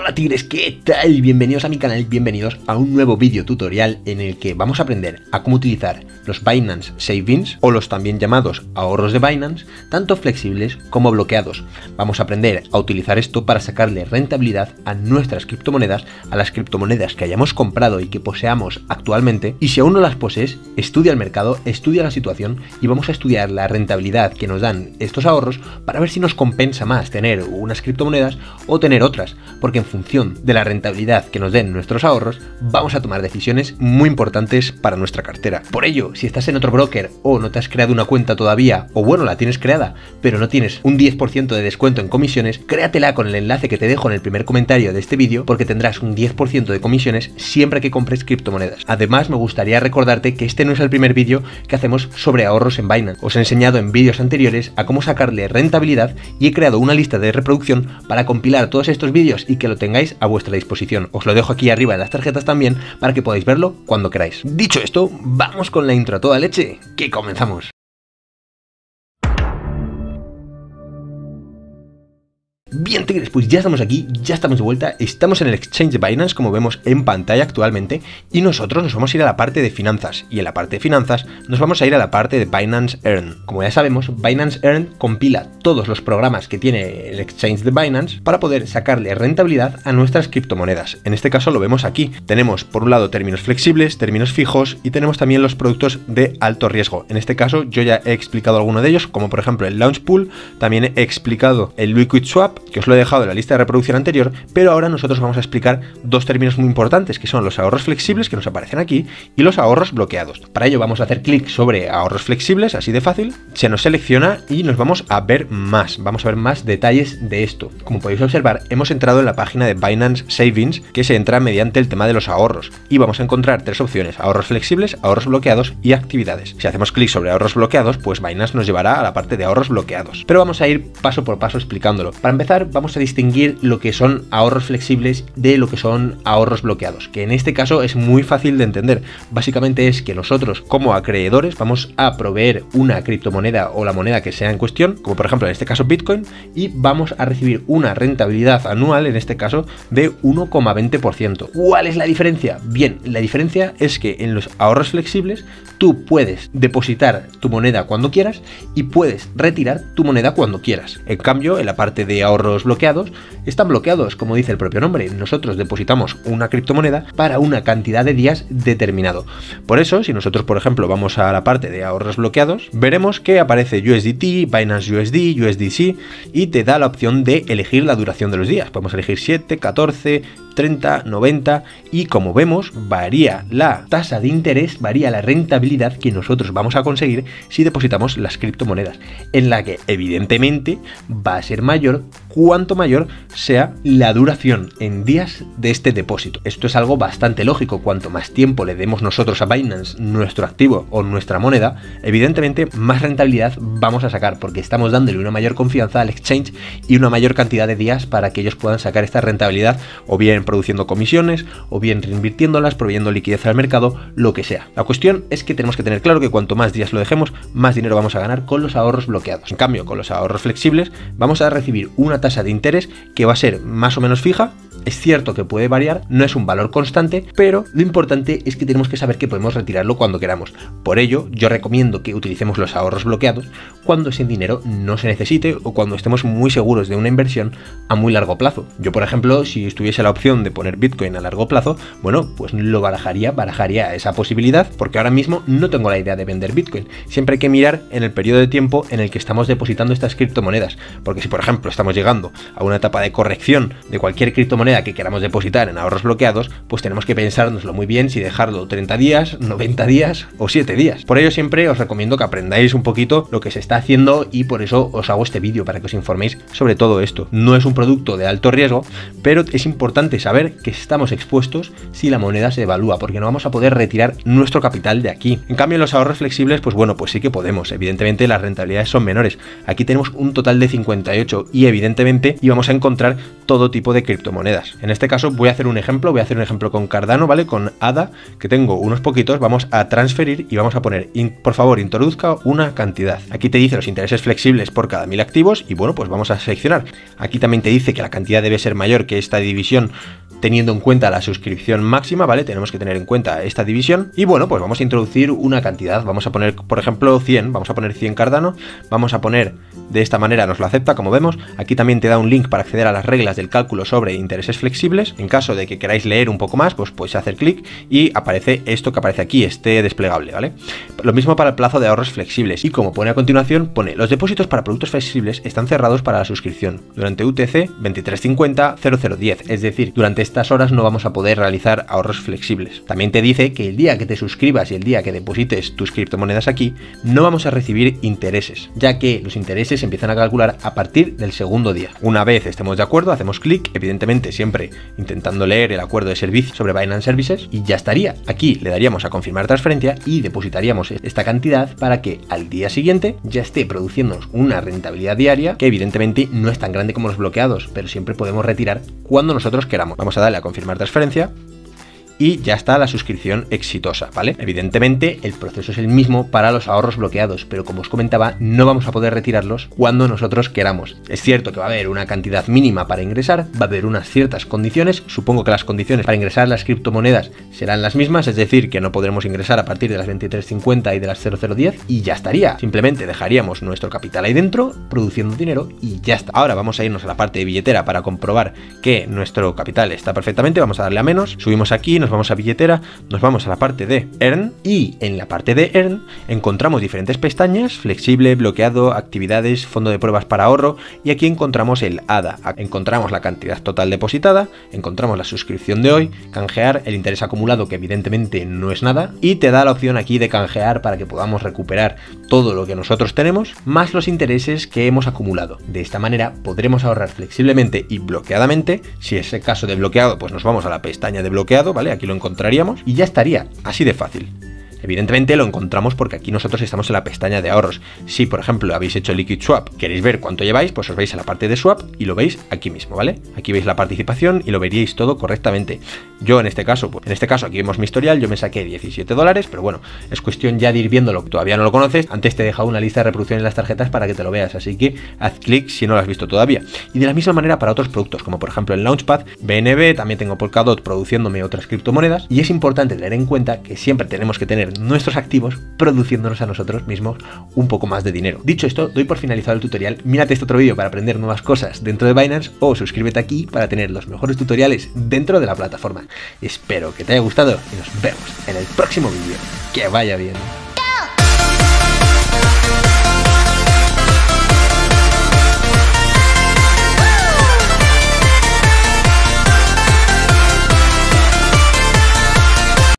Hola tigres, ¿qué tal? Bienvenidos a mi canal, bienvenidos a un nuevo vídeo tutorial en el que vamos a aprender a cómo utilizar los Binance Savings o los también llamados ahorros de Binance, tanto flexibles como bloqueados. Vamos a aprender a utilizar esto para sacarle rentabilidad a nuestras criptomonedas, a las criptomonedas que hayamos comprado y que poseamos actualmente. Y si aún no las posees, estudia el mercado, estudia la situación y vamos a estudiar la rentabilidad que nos dan estos ahorros para ver si nos compensa más tener unas criptomonedas o tener otras, porque en función de la rentabilidad que nos den nuestros ahorros, vamos a tomar decisiones muy importantes para nuestra cartera. Por ello, si estás en otro broker o no te has creado una cuenta todavía, o bueno, la tienes creada, pero no tienes un 10% de descuento en comisiones, créatela con el enlace que te dejo en el primer comentario de este vídeo, porque tendrás un 10% de comisiones siempre que compres criptomonedas. Además, me gustaría recordarte que este no es el primer vídeo que hacemos sobre ahorros en Binance. Os he enseñado en vídeos anteriores a cómo sacarle rentabilidad y he creado una lista de reproducción para compilar todos estos vídeos y que lo tengáis a vuestra disposición. Os lo dejo aquí arriba en las tarjetas también para que podáis verlo cuando queráis. Dicho esto, vamos con la intro a toda leche, que comenzamos. Bien tigres, pues ya estamos aquí, ya estamos de vuelta, estamos en el exchange de Binance como vemos en pantalla actualmente y nosotros nos vamos a ir a la parte de finanzas y en la parte de finanzas nos vamos a ir a la parte de Binance Earn. Como ya sabemos, Binance Earn compila todos los programas que tiene el exchange de Binance para poder sacarle rentabilidad a nuestras criptomonedas. En este caso lo vemos aquí, tenemos por un lado términos flexibles, términos fijos y tenemos también los productos de alto riesgo. En este caso yo ya he explicado alguno de ellos, como por ejemplo el Launch Pool, también he explicado el Liquid Swap, que os lo he dejado en la lista de reproducción anterior, pero ahora nosotros vamos a explicar dos términos muy importantes, que son los ahorros flexibles, que nos aparecen aquí, y los ahorros bloqueados. Para ello vamos a hacer clic sobre ahorros flexibles, así de fácil, se nos selecciona y nos vamos a ver más detalles de esto. Como podéis observar, hemos entrado en la página de Binance Savings, que se entra mediante el tema de los ahorros, y vamos a encontrar tres opciones: ahorros flexibles, ahorros bloqueados y actividades. Si hacemos clic sobre ahorros bloqueados, pues Binance nos llevará a la parte de ahorros bloqueados, pero vamos a ir paso por paso explicándolo. Para empezar, vamos a distinguir lo que son ahorros flexibles de lo que son ahorros bloqueados, que en este caso es muy fácil de entender. Básicamente es que nosotros como acreedores vamos a proveer una criptomoneda o la moneda que sea en cuestión, como por ejemplo en este caso Bitcoin, y vamos a recibir una rentabilidad anual, en este caso de 1,20%. ¿Cuál es la diferencia? Bien, la diferencia es que en los ahorros flexibles tú puedes depositar tu moneda cuando quieras y puedes retirar tu moneda cuando quieras. En cambio, en la parte de ahorros bloqueados están bloqueados, como dice el propio nombre. Nosotros depositamos una criptomoneda para una cantidad de días determinado. Por eso, si nosotros por ejemplo vamos a la parte de ahorros bloqueados, veremos que aparece USDT, Binance USD, USDC y te da la opción de elegir la duración de los días. Podemos elegir 7, 14, 30, 90 y como vemos varía la tasa de interés, varía la rentabilidad que nosotros vamos a conseguir si depositamos las criptomonedas, en la que evidentemente va a ser mayor cuanto mayor sea la duración en días de este depósito. Esto es algo bastante lógico. Cuanto más tiempo le demos nosotros a Binance nuestro activo o nuestra moneda, evidentemente más rentabilidad vamos a sacar, porque estamos dándole una mayor confianza al exchange y una mayor cantidad de días para que ellos puedan sacar esta rentabilidad, o bien produciendo comisiones, o bien reinvirtiéndolas, proveyendo liquidez al mercado, lo que sea. La cuestión es que tenemos que tener claro que cuanto más días lo dejemos, más dinero vamos a ganar con los ahorros bloqueados. En cambio, con los ahorros flexibles vamos a recibir una tasa de interés que va a ser más o menos fija. Es cierto que puede variar, no es un valor constante, pero lo importante es que tenemos que saber que podemos retirarlo cuando queramos. Por ello, yo recomiendo que utilicemos los ahorros bloqueados cuando ese dinero no se necesite o cuando estemos muy seguros de una inversión a muy largo plazo. Yo, por ejemplo, si tuviese la opción de poner Bitcoin a largo plazo, bueno, pues lo barajaría esa posibilidad, porque ahora mismo no tengo la idea de vender Bitcoin. Siempre hay que mirar en el periodo de tiempo en el que estamos depositando estas criptomonedas, porque si por ejemplo estamos llegando a una etapa de corrección de cualquier criptomoneda que queramos depositar en ahorros bloqueados, pues tenemos que pensárnoslo muy bien si dejarlo 30 días, 90 días o 7 días. Por ello siempre os recomiendo que aprendáis un poquito lo que se está haciendo y por eso os hago este vídeo, para que os informéis sobre todo esto. No es un producto de alto riesgo, pero es importante saber que estamos expuestos si la moneda se devalúa, porque no vamos a poder retirar nuestro capital de aquí. En cambio, en los ahorros flexibles, pues bueno, pues sí que podemos. Evidentemente las rentabilidades son menores. Aquí tenemos un total de 58 y evidentemente íbamos a encontrar todo tipo de criptomonedas. criptomonedas. En este caso voy a hacer un ejemplo con Cardano, ¿vale? Con ADA, que tengo unos poquitos, vamos a transferir y vamos a poner, por favor, introduzca una cantidad. Aquí te dice los intereses flexibles por cada 1000 activos y bueno, pues vamos a seleccionar. Aquí también te dice que la cantidad debe ser mayor que esta división teniendo en cuenta la suscripción máxima, ¿vale? Tenemos que tener en cuenta esta división y bueno, pues vamos a introducir una cantidad, vamos a poner, por ejemplo, 100, vamos a poner 100 Cardano, vamos a poner de esta manera, nos lo acepta, como vemos, aquí también te da un link para acceder a las reglas del cálculo sobre intereses flexibles, en caso de que queráis leer un poco más, pues podéis hacer clic y aparece esto que aparece aquí, este desplegable, ¿vale? Lo mismo para el plazo de ahorros flexibles y como pone a continuación, pone, los depósitos para productos flexibles están cerrados para la suscripción durante UTC 2350-0010, es decir, durante estas horas no vamos a poder realizar ahorros flexibles. También te dice que el día que te suscribas y el día que deposites tus criptomonedas aquí, no vamos a recibir intereses, ya que los intereses se empiezan a calcular a partir del segundo día. Una vez estemos de acuerdo, hacemos clic, evidentemente siempre intentando leer el acuerdo de servicio sobre Binance Services y ya estaría. Aquí le daríamos a confirmar transferencia y depositaríamos esta cantidad para que al día siguiente ya esté produciéndonos una rentabilidad diaria que evidentemente no es tan grande como los bloqueados, pero siempre podemos retirar cuando nosotros queramos. Vamos a darle a confirmar transferencia y ya está la suscripción exitosa, ¿vale? Evidentemente el proceso es el mismo para los ahorros bloqueados, pero como os comentaba, no vamos a poder retirarlos cuando nosotros queramos. Es cierto que va a haber una cantidad mínima para ingresar, va a haber unas ciertas condiciones, supongo que las condiciones para ingresar las criptomonedas serán las mismas, es decir, que no podremos ingresar a partir de las 2350 y de las 0010 y ya estaría. Simplemente dejaríamos nuestro capital ahí dentro, produciendo dinero y ya está. Ahora vamos a irnos a la parte de billetera para comprobar que nuestro capital está perfectamente, vamos a darle a menos, subimos aquí, nos vamos a billetera, nos vamos a la parte de Earn y en la parte de Earn encontramos diferentes pestañas, flexible, bloqueado, actividades, fondo de pruebas para ahorro y aquí encontramos el ADA, encontramos la cantidad total depositada, encontramos la suscripción de hoy, canjear, el interés acumulado que evidentemente no es nada y te da la opción aquí de canjear para que podamos recuperar todo lo que nosotros tenemos más los intereses que hemos acumulado. De esta manera podremos ahorrar flexiblemente y bloqueadamente. Si es el caso de bloqueado, pues nos vamos a la pestaña de bloqueado, ¿vale? Aquí lo encontraríamos y ya estaría, así de fácil. Evidentemente lo encontramos porque aquí nosotros estamos en la pestaña de ahorros. Si por ejemplo habéis hecho Liquid Swap, queréis ver cuánto lleváis, pues os vais a la parte de Swap y lo veis aquí mismo, ¿vale? Aquí veis la participación y lo veríais todo correctamente. Yo en este caso, aquí vemos mi historial, yo me saqué $17, pero bueno, es cuestión ya de ir viéndolo, todavía no lo conoces, antes te he dejado una lista de reproducción en las tarjetas para que te lo veas, así que haz clic si no lo has visto todavía. Y de la misma manera para otros productos, como por ejemplo el Launchpad, BNB, también tengo Polkadot produciéndome otras criptomonedas, y es importante tener en cuenta que siempre tenemos que tener nuestros activos produciéndonos a nosotros mismos un poco más de dinero. Dicho esto, doy por finalizado el tutorial, mírate este otro vídeo para aprender nuevas cosas dentro de Binance o suscríbete aquí para tener los mejores tutoriales dentro de la plataforma. Espero que te haya gustado y nos vemos en el próximo vídeo. Que vaya bien.